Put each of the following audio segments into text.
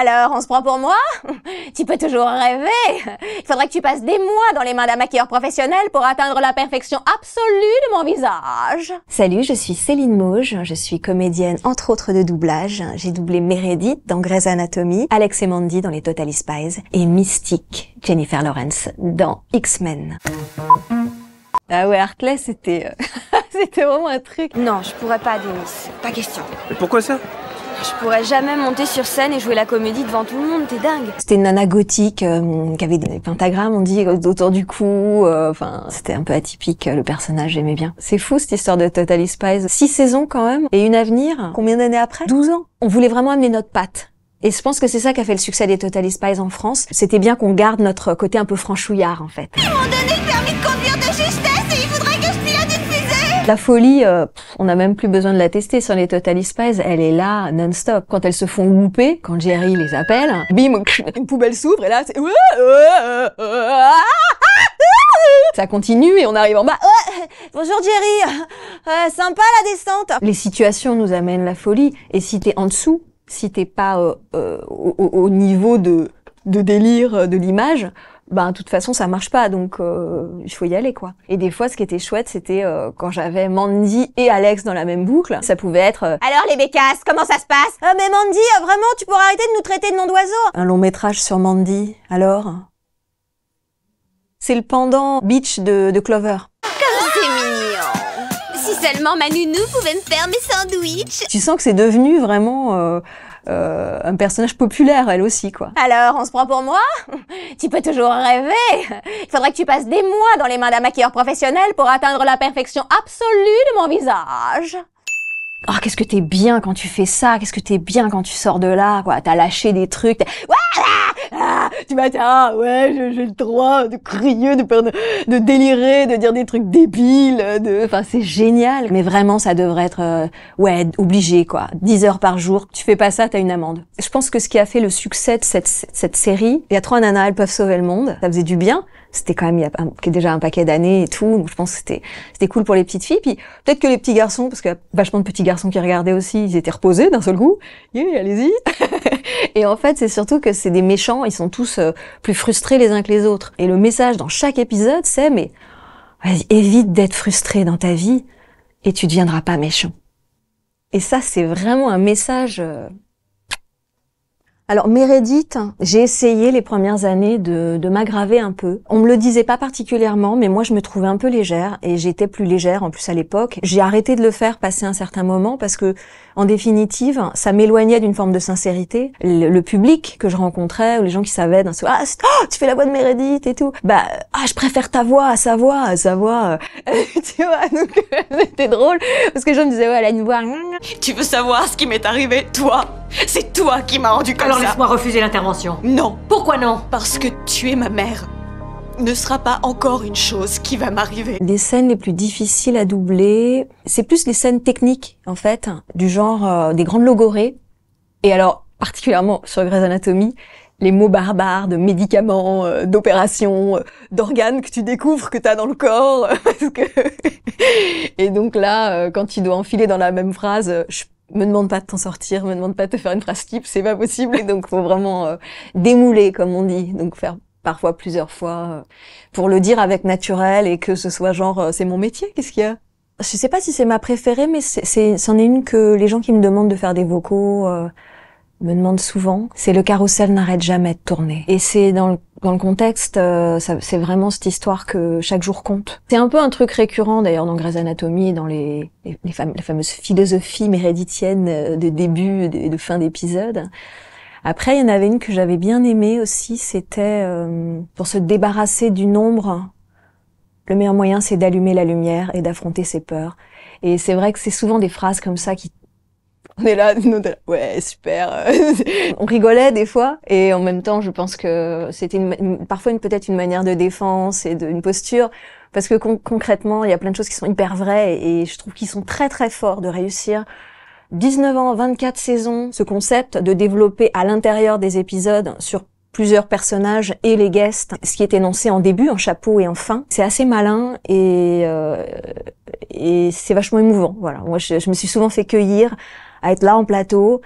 Alors, on se prend pour moi? Tu peux toujours rêver. Il faudrait que tu passes des mois dans les mains d'un maquilleur professionnel pour atteindre la perfection absolue de mon visage. Salut, je suis Céline Mauge, je suis comédienne entre autres de doublage. J'ai doublé Meredith dans Grey's Anatomy, Alex et Mandy dans les Totally Spies et Mystique, Jennifer Lawrence dans X-Men. Ah ouais, Hartley, c'était c'était vraiment un truc. Non, je pourrais pas, Denis. Pas question. Mais pourquoi ça? Je pourrais jamais monter sur scène et jouer la comédie devant tout le monde, t'es dingue. C'était une nana gothique qui avait des pentagrammes, on dit, autour du cou. Enfin, c'était un peu atypique, le personnage, j'aimais bien. C'est fou cette histoire de Totally Spies. 6 saisons quand même, et une à venir. Combien d'années après? 12 ans. On voulait vraiment amener notre patte. Et je pense que c'est ça qui a fait le succès des Totally Spies en France. C'était bien qu'on garde notre côté un peu franchouillard, en fait. Ils m'ont donné le permis de conduire de justesse et ils voudraient que je pilote une fusée. La folie, on n'a même plus besoin de la tester sur les Totally Spies, elle est là non-stop. Quand elles se font louper, quand Jerry les appelle, bim, une poubelle s'ouvre et là c'est... Ça continue et on arrive en bas. Bonjour Jerry, sympa la descente. Les situations nous amènent la folie et si t'es en dessous, si t'es pas au niveau de délire de l'image, ben de toute façon ça marche pas, donc il faut y aller quoi. Et des fois ce qui était chouette c'était quand j'avais Mandy et Alex dans la même boucle, ça pouvait être alors les bécasses, comment ça se passe? Mais Mandy, vraiment tu pourras arrêter de nous traiter de nom d'oiseau. Un long métrage sur Mandy, alors c'est le pendant Beach de Clover. Comme c'est mignon. Si seulement ma nounou pouvait me faire mes sandwichs. Tu sens que c'est devenu vraiment un personnage populaire, elle aussi, quoi. Alors, on se prend pour moi? Tu peux toujours rêver. Il faudrait que tu passes des mois dans les mains d'un maquilleur professionnel pour atteindre la perfection absolue de mon visage. Oh, qu'est-ce que t'es bien quand tu fais ça, qu'est-ce que t'es bien quand tu sors de là, quoi. T'as lâché des trucs, tu vas dire, ah ouais, j'ai le droit de crier, de délirer, de dire des trucs débiles, enfin, c'est génial. Mais vraiment, ça devrait être, ouais, obligé, quoi. 10 heures par jour. Tu fais pas ça, t'as une amende. Je pense que ce qui a fait le succès de cette série, il y a 3 nanas, elles peuvent sauver le monde. Ça faisait du bien. C'était quand même il y a déjà un paquet d'années et tout, donc je pense que c'était cool pour les petites filles. Puis peut-être que les petits garçons, parce qu'il y a vachement de petits garçons qui regardaient aussi, ils étaient reposés d'un seul coup. Yeah, allez-y. Et en fait, c'est surtout que c'est des méchants, ils sont tous plus frustrés les uns que les autres. Et le message dans chaque épisode, c'est mais vas-y, évite d'être frustré dans ta vie et tu deviendras pas méchant. Et ça, c'est vraiment un message. Alors Meredith, j'ai essayé les premières années de m'aggraver un peu. On me le disait pas particulièrement, mais moi je me trouvais un peu légère et j'étais plus légère en plus à l'époque. J'ai arrêté de le faire passer un certain moment parce que en définitive, ça m'éloignait d'une forme de sincérité. Le public que je rencontrais ou les gens qui savaient d'un soir, tu fais la voix de Meredith et tout. Je préfère ta voix à sa voix, tu vois, donc c'était drôle parce que les gens me disaient ouais, elle a une voix. Tu veux savoir ce qui m'est arrivé, toi? C'est toi qui m'as rendu comme Alors ça. laisse-moi refuser l'intervention. Non. Pourquoi non? Parce que tuer ma mère ne sera pas encore une chose qui va m'arriver. Les scènes les plus difficiles à doubler, c'est plus les scènes techniques, en fait, du genre des grandes logorrhées. Et alors, particulièrement sur Grey's Anatomy, les mots barbares de médicaments, d'opérations, d'organes que tu découvres que t'as dans le corps. Parce que et donc là, quand tu dois enfiler dans la même phrase, me demande pas de t'en sortir, me demande pas de te faire une phrase type, c'est pas possible. Et donc faut vraiment démouler, comme on dit, donc faire parfois plusieurs fois pour le dire avec naturel et que ce soit genre c'est mon métier, qu'est-ce qu'il y a? Je sais pas si c'est ma préférée, mais c'en est une que les gens qui me demandent de faire des vocaux me demandent souvent. C'est le carrousel n'arrête jamais de tourner. Et c'est dans le contexte, c'est vraiment cette histoire que chaque jour compte. C'est un peu un truc récurrent d'ailleurs dans Grey's Anatomy, dans la fameuse philosophie méredithienne de début et de fin d'épisode. Après, il y en avait une que j'avais bien aimée aussi, c'était pour se débarrasser du nombre. Le meilleur moyen, c'est d'allumer la lumière et d'affronter ses peurs. Et c'est vrai que c'est souvent des phrases comme ça qui... On est là, ouais, super. On rigolait des fois, et en même temps, je pense que c'était parfois peut-être une manière de défense et une posture, parce que concrètement, il y a plein de choses qui sont hyper vraies, et je trouve qu'ils sont très très forts de réussir 19 ans, 24 saisons, ce concept de développer à l'intérieur des épisodes sur plusieurs personnages et les guests, ce qui est énoncé en début, en chapeau et en fin. C'est assez malin et c'est vachement émouvant. Voilà, moi je me suis souvent fait cueillir à être là en plateau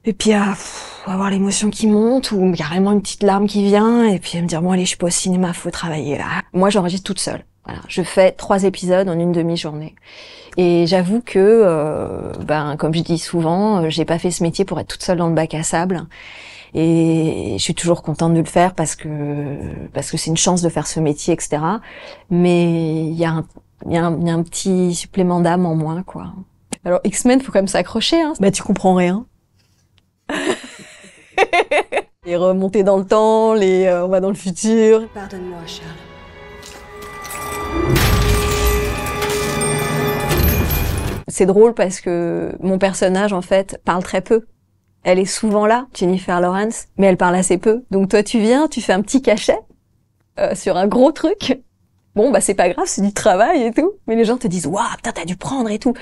Et puis avoir l'émotion qui monte ou carrément une petite larme qui vient et puis me dire bon allez je suis pas au cinéma, faut travailler là. Moi j'enregistre toute seule. Voilà, je fais 3 épisodes en une demi-journée. Et j'avoue que comme je dis souvent, j'ai pas fait ce métier pour être toute seule dans le bac à sable. Et je suis toujours contente de le faire parce que c'est une chance de faire ce métier, etc. Mais il y a un petit supplément d'âme en moins, quoi. Alors X-Men, faut quand même s'accrocher, hein. Bah tu comprends rien. Les remontées dans le temps, on va dans le futur. Pardonne-moi, Charles. C'est drôle parce que mon personnage, en fait, parle très peu. Elle est souvent là, Jennifer Lawrence, mais elle parle assez peu. Donc toi, tu viens, tu fais un petit cachet sur un gros truc. Bon, bah c'est pas grave, c'est du travail et tout. Mais les gens te disent « Waouh, putain, t'as dû prendre et tout ».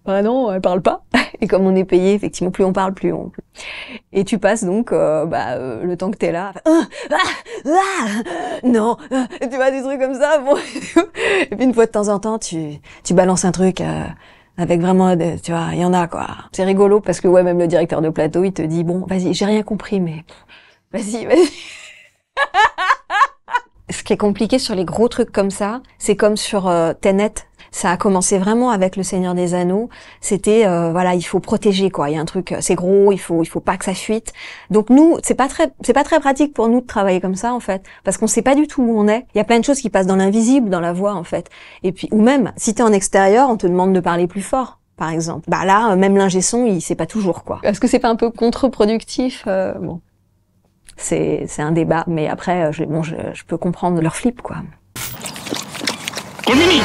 Bah non, elle parle pas. Et comme on est payé, effectivement, plus on parle, plus on... Et tu passes donc le temps que t'es là. Non, tu vois, des trucs comme ça. Bon. Et puis une fois de temps en temps, tu balances un truc avec vraiment, tu vois, il y en a quoi. C'est rigolo parce que ouais, même le directeur de plateau, il te dit bon, vas-y, j'ai rien compris, mais vas-y. Ce qui est compliqué sur les gros trucs comme ça, c'est comme sur Tenet. Ça a commencé vraiment avec Le Seigneur des Anneaux. C'était voilà, il faut protéger quoi. Il y a un truc, c'est gros, il faut pas que ça fuite. Donc nous, c'est pas très pratique pour nous de travailler comme ça en fait, parce qu'on sait pas du tout où on est. Il y a plein de choses qui passent dans l'invisible, dans la voix en fait. Et puis ou même si t'es en extérieur, on te demande de parler plus fort. Par exemple. Bah là, même l'ingé son, il sait pas toujours quoi. Est-ce que c'est pas un peu contre-productif bon. C'est un débat, mais après, je peux comprendre leur flip, quoi. Colmini